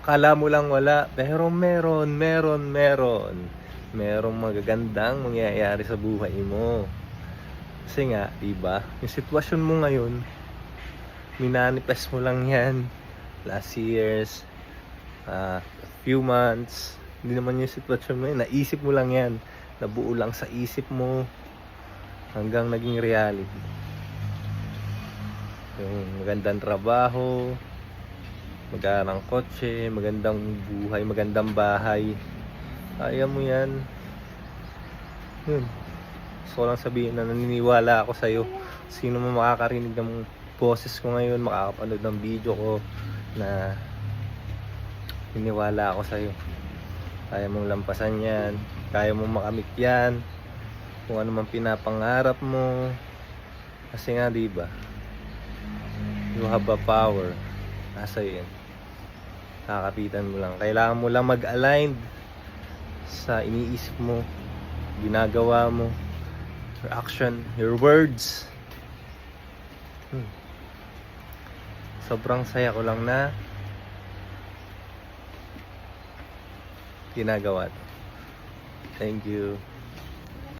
Akala mo lang wala, pero merong magagandang mangyayari sa buhay mo. Kasi nga, diba, yung sitwasyon mo ngayon, minanifest mo lang yan last years, few months. Hindi naman yung sitwasyon mo yun, naisip mo lang yan, nabuo lang sa isip mo hanggang naging reality. Yung magandang trabaho, magandang kotse, magandang buhay, magandang bahay, kaya mo yan. Yun, gusto ko lang sabihin na naniniwala ako sa'yo. Sino man makakarinig ng boses ko ngayon, makakapanood ng video ko, na niniwala ako sa'yo. Kaya mong lampasan yan, kaya mong makamit yan, kung ano man pinapangarap mo. Kasi nga, diba, you have a power, nasa yan. Kakapitan mo lang, kailangan mo lang mag-align sa iniisip mo, ginagawa mo, your action, your words. Sobrang saya ko lang na ginagawa to. Thank you.